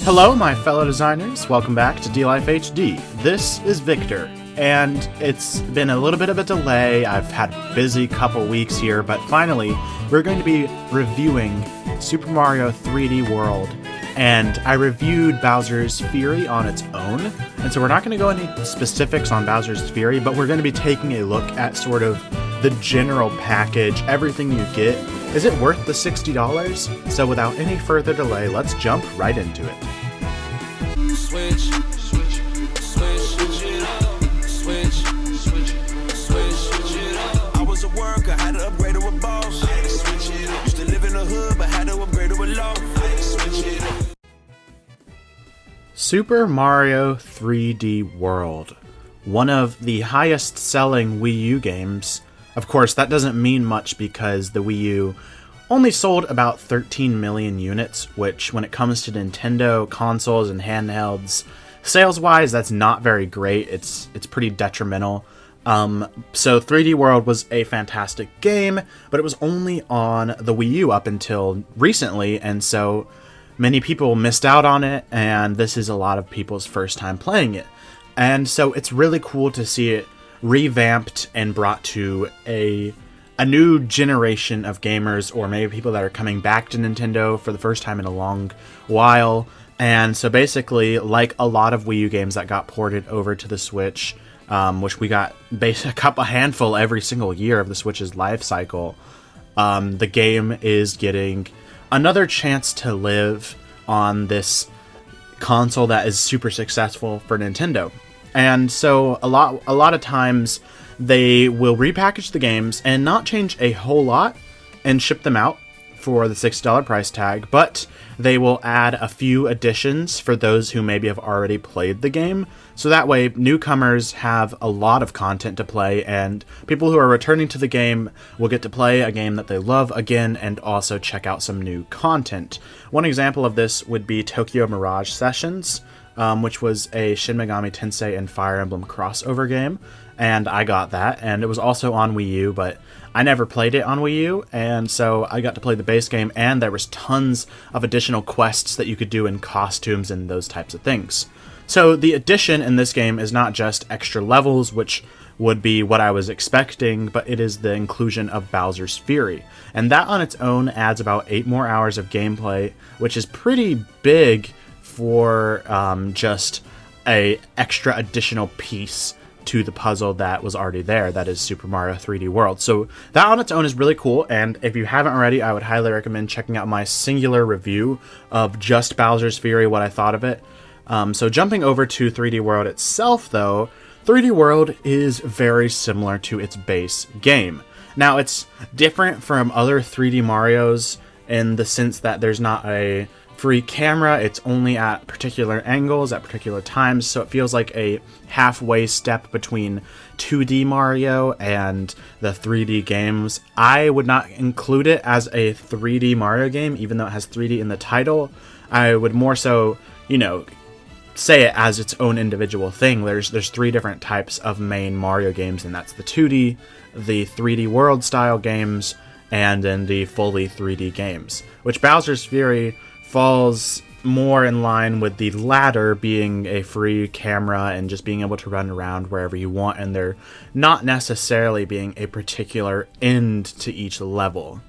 Hello, my fellow designers. Welcome back to D-Life HD. This is Victor, and it's been a little bit of a delay. I've had a busy couple weeks here, but finally, we're going to be reviewing Super Mario 3D World. And I reviewed Bowser's Fury on its own, and so we're not going to go into specifics on Bowser's Fury, but we're going to be taking a look at sort of the general package, everything you get. Is it worth the $60? So without any further delay, let's jump right into it. Switch it up. Switch it up. I was a worker, had to upgrade to a boss. I had to switch it up. Used to live in the hood, but had to upgrade to a loft. I had to switch it up. Super Mario 3D World, one of the highest selling Wii U games. Of course, that doesn't mean much because the Wii U only sold about 13 million units, which when it comes to Nintendo consoles and handhelds, sales-wise, that's not very great. It's pretty detrimental. So 3D World was a fantastic game, but it was only on the Wii U up until recently, and so many people missed out on it, and this is a lot of people's first time playing it. And so it's really cool to see it revamped and brought to a new generation of gamers, or maybe people that are coming back to Nintendo for the first time in a long while. And so basically, like a lot of Wii U games that got ported over to the Switch, which we got a handful every single year of the Switch's life cycle, the game is getting another chance to live on this console that is super successful for Nintendo. And so a lot of times they will repackage the games and not change a whole lot and ship them out for the $60 price tag, but they will add a few additions for those who maybe have already played the game. So that way newcomers have a lot of content to play, and people who are returning to the game will get to play a game that they love again and also check out some new content. One example of this would be Tokyo Mirage Sessions, which was a Shin Megami Tensei and Fire Emblem crossover game, and I got that, and it was also on Wii U, but I never played it on Wii U, and so I got to play the base game, and there was tons of additional quests that you could do in costumes and those types of things. So the addition in this game is not just extra levels, which would be what I was expecting, but it is the inclusion of Bowser's Fury, and that on its own adds about 8 more hours of gameplay, which is pretty big for just a extra additional piece to the puzzle that was already there, that is Super Mario 3D World. So that on its own is really cool, and if you haven't already, I would highly recommend checking out my singular review of just Bowser's Fury, what I thought of it. So jumping over to 3D World itself, though, 3D World is very similar to its base game. Now, it's different from other 3D Marios in the sense that there's not a free camera, it's only at particular angles at particular times, so it feels like a halfway step between 2D Mario and the 3D games. I would not include it as a 3D Mario game, even though it has 3D in the title. I would more so, say it as its own individual thing. There's 3 different types of main Mario games, and that's the 2D, the 3D World style games, and then the fully 3D games, which Bowser's Fury falls more in line with the latter, being a free camera and just being able to run around wherever you want, and there not necessarily being a particular end to each level.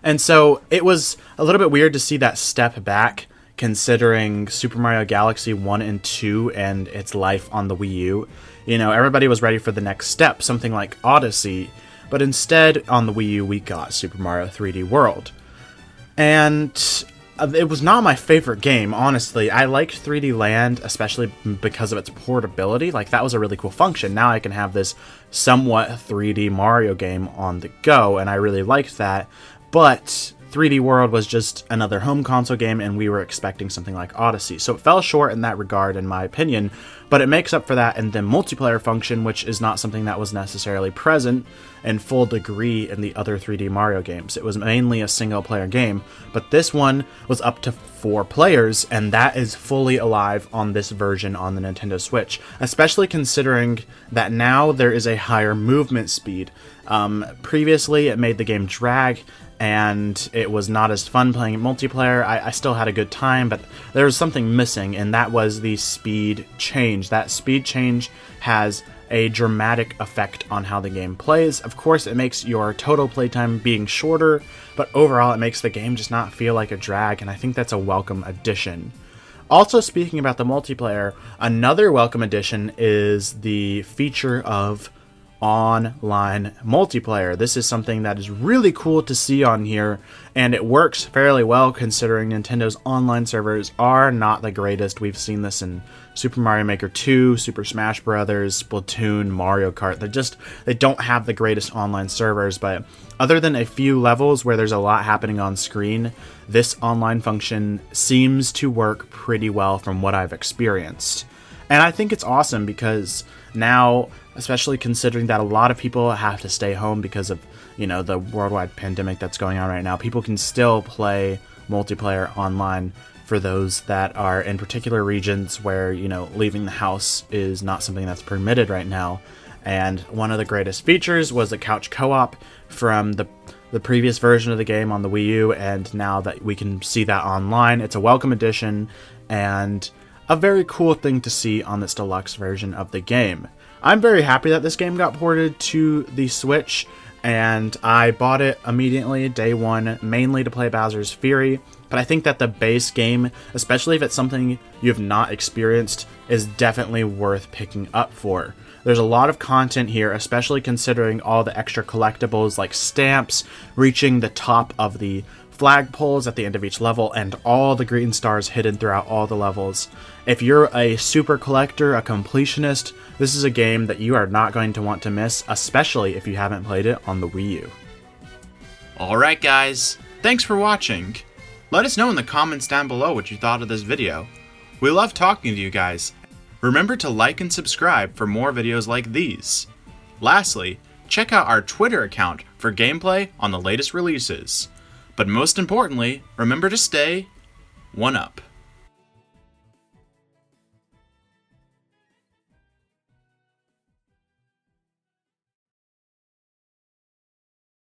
And so it was a little bit weird to see that step back, considering Super Mario Galaxy 1 and 2 and its life on the Wii U. Everybody was ready for the next step, something like Odyssey, but instead on the Wii U we got Super Mario 3D World. And it was not my favorite game, honestly. I liked 3D Land, especially because of its portability. Like, that was a really cool function. Now I can have this somewhat 3D Mario game on the go, and I really liked that. But 3D World was just another home console game, and we were expecting something like Odyssey. So it fell short in that regard, in my opinion, but it makes up for that in the multiplayer function, which is not something that was necessarily present in full degree in the other 3D Mario games. It was mainly a single-player game, but this one was up to 4 players, and that is fully alive on this version on the Nintendo Switch, especially considering that now there is a higher movement speed. Previously, it made the game drag, and it was not as fun playing it multiplayer. I still had a good time, but there was something missing, and that was the speed change. That speed change has a dramatic effect on how the game plays. Of course, it makes your total playtime being shorter, but overall it makes the game just not feel like a drag, and I think that's a welcome addition. Also, speaking about the multiplayer, another welcome addition is the feature of online multiplayer. This is something that is really cool to see on here, and it works fairly well considering Nintendo's online servers are not the greatest. We've seen this in Super Mario Maker 2, Super Smash Bros., Splatoon, Mario Kart. They don't have the greatest online servers, but other than a few levels where there's a lot happening on screen, this online function seems to work pretty well from what I've experienced. And I think it's awesome because now, especially considering that a lot of people have to stay home because of, the worldwide pandemic that's going on right now, people can still play multiplayer online for those that are in particular regions where, leaving the house is not something that's permitted right now. And one of the greatest features was the couch co-op from the previous version of the game on the Wii U, and now that we can see that online, it's a welcome addition and a very cool thing to see on this deluxe version of the game. I'm very happy that this game got ported to the Switch, and I bought it immediately, day one, mainly to play Bowser's Fury, but I think that the base game, especially if it's something you have not experienced, is definitely worth picking up for. There's a lot of content here, especially considering all the extra collectibles like stamps, reaching the top of the flagpoles at the end of each level, and all the green stars hidden throughout all the levels. If you're a super collector, a completionist, this is a game that you are not going to want to miss, especially if you haven't played it on the Wii U. Alright guys, thanks for watching. Let us know in the comments down below what you thought of this video. We love talking to you guys. Remember to like and subscribe for more videos like these. Lastly, check out our Twitter account for gameplay on the latest releases. But most importantly, remember to stay 1UP.